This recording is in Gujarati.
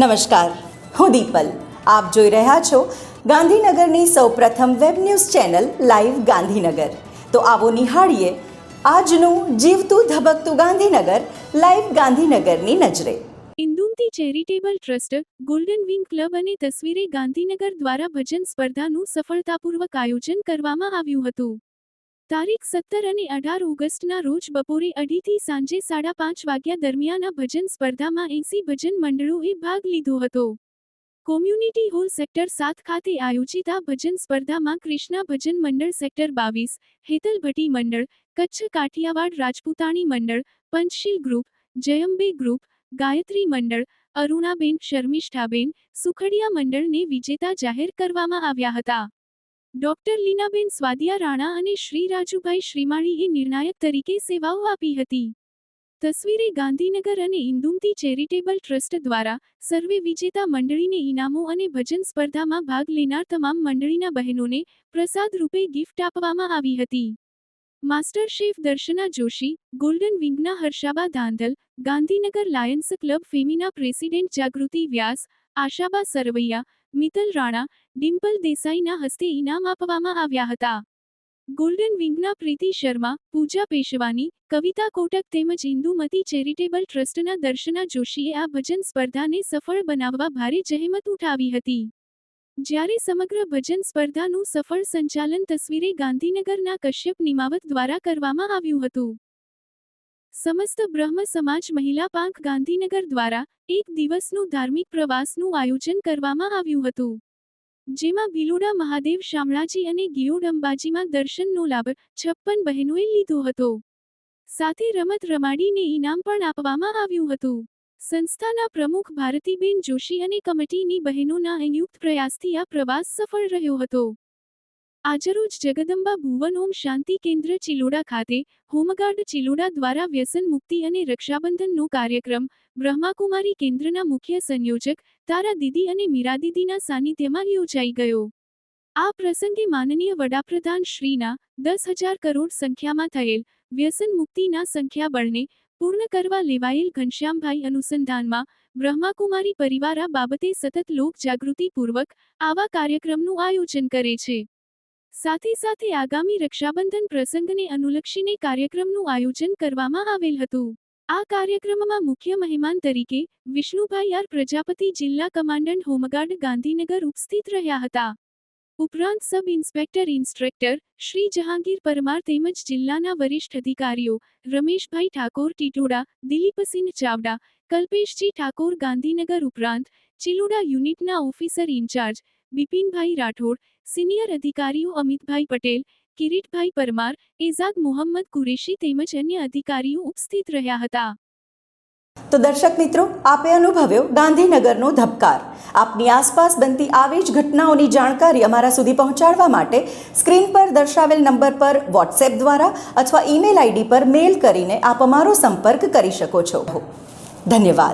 નમસ્કાર, હું દીપલ. આપ જોઈ રહ્યા છો ગાંધીનગરની સૌપ્રથમ web news channel live Gandhinagar. તો આવો નિહાળીએ આજનું જીવતું ધબકતું ગાંધીનગર લાઈવ ગાંધીનગરની નજરે. Indumati charitable trust, golden wing club અને તસવીરે ગાંધીનગર દ્વારા ભજન સ્પર્ધાનું સફળતાપૂર્વક આયોજન કરવામાં આવ્યું હતું. તારીખ 17 અને 18 ઓગસ્ટના રોજ બપોરે 2:30 થી સાંજે 5:30 વાગ્યા દરમિયાન આ ભજન સ્પર્ધામાં 80 ભજન મંડળોએ ભાગ લીધો હતો. કોમ્યુનિટી હોલ સેક્ટર 7 ખાતે આયોજિત આ ભજન સ્પર્ધામાં કૃષ્ણા ભજન મંડળ સેક્ટર 22, હેતલ ભટ્ટી મંડળ, કચ્છ કાઠિયાવાડ રાજપૂતાણી મંડળ, પંચશીલ ગ્રુપ, જયંબે ગ્રુપ, ગાયત્રી મંડળ, અરુણાબેન શર્મિષ્ઠાબેન સુખડિયા મંડળને વિજેતા જાહેર કરવામાં આવ્યા હતા. ડોક્ટર લીનાબેન સ્વાદિયા રાણા અને શ્રી રાજુભાઈ શ્રીમાળીએ નિર્ણાયક તરીકે સેવાઓ આપી હતી. તસવીરે ગાંધીનગર અને ઇન્દુમતી ચેરિટેબલ ટ્રસ્ટ દ્વારા સર્વે વિજેતા મંડળીને ઇનામો અને ભજન સ્પર્ધામાં ભાગ લેનાર તમામ મંડળીના બહેનોને પ્રસાદ રૂપે ગિફ્ટ આપવામાં આવી હતી. Master chef Darshana Joshi, Golden વિંગના Harshaba Dhandhal, Gandhinagar Lions Club Femina president Jagruti Vyas, Ashaba Sarvaiya, Mittal Rana, Dimple દેસાઈના હસ્તે ઇનામ આપવામાં આવ્યા હતા. ગોલ્ડન વિંગના પ્રીતિ શર્મા, પૂજા પેશવાની, કવિતા કોટક તેમજ ઇન્દુમતી ચેરિટેબલ ટ્રસ્ટના દર્શના જોશીએ આ ભજન સ્પર્ધાને સફળ બનાવવા ભારે જહેમત ઉઠાવી હતી. જ્યારે સમગ્ર ભજન સ્પર્ધાનું સફળ સંચાલન તસવીરે ગાંધીનગરના કશ્યપ નિમાવત દ્વારા કરવામાં આવ્યું હતું. સમસ્ત બ્રહ્મ સમાજ મહિલા પાંખ ગાંધીનગર દ્વારા એક દિવસનું ધાર્મિક પ્રવાસનું આયોજન કરવામાં આવ્યું હતું. જેમાં ભિલોડા મહાદેવ શામળાજી અને ગિયોડ અંબાજીમાં દર્શનનો લાભ 56 બહેનોએ લીધો હતો. સાથે રમત રમાડીને ઇનામ પણ આપવામાં આવ્યું હતું. સંસ્થાના પ્રમુખ ભારતીબેન જોશી અને કમિટીની બહેનોના સંયુક્ત પ્રયાસથી આ પ્રવાસ સફળ રહ્યો હતો. આજરોજ જગદંબા ભુવન ઓમ શાંતિ કેન્દ્ર ચિલોડા ખાતે હોમગાર્ડ ચિલોડા દ્વારા વ્યસન મુક્તિ અને રક્ષાબંધનનો કાર્યક્રમ બ્રહ્માકુમારી કેન્દ્રના મુખ્ય સંયોજક તારા દીદી અને મીરા દીદીના સાનિધ્યમાં યોજાઈ ગયો. આ પ્રસંગે માનનીય વડાપ્રધાન શ્રીના 10,000 કરોડ સંખ્યામાં થયેલ વ્યસન મુક્તિના સંખ્યાબળને પૂર્ણ કરવા લેવાયેલ ઘનશ્યામભાઈ અનુસંધાનમાં બ્રહ્માકુમારી પરિવાર આ બાબતે સતત લોક જાગૃતિપૂર્વક આવા કાર્યક્રમનું આયોજન કરે છે. સાથે આગામી રક્ષાબંધન પ્રસંગને અનુલક્ષીને કાર્યક્રમનું આયોજન કરવામાં આવેલ હતું. આ કાર્યક્રમમાં મુખ્ય મહેમાન તરીકે વિષ્ણુભાઈ આર પ્રજાપતિ જિલ્લા કમાન્ડન્ટ હોમગાર્ડ ગાંધીનગર ઉપસ્થિત રહ્યા હતા. ઉપરાંત sub inspector instructor Shri Jahangir Parmar તેમજ જિલ્લાના વરિષ્ઠ અધિકારીઓ રમેશભાઈ ઠાકોર ટીટોડા, દિલીપસિંહ ચાવડા, કલ્પેશજી ઠાકોર ગાંધીનગર ઉપરાંત ચિલોડા યુનિટના ઓફિસર ઇન્ચાર્જ બિપિનભાઈ રાઠોડ, સિનિયર અધિકારીઓ અમિતભાઈ પટેલ, કિરીટભાઈ પરમાર, એઝાદ મોહમ્મદ કુરેશી તેમજ અન્ય અધિકારીઓ ઉપસ્થિત રહ્યા હતા. તો દર્શક મિત્રો, આપે અનુભવ્યો ગાંધીનગરનો ધબકાર. આપની આસપાસ બનતી આવી જ ઘટનાઓની જાણકારી અમારા સુધી પહોંચાડવા માટે સ્ક્રીન પર દર્શાવેલ નંબર પર વોટ્સએપ દ્વારા અથવા ઈમેલ આઈડી પર મેલ કરીને આપ અમારો સંપર્ક કરી શકો છો. ધન્યવાદ.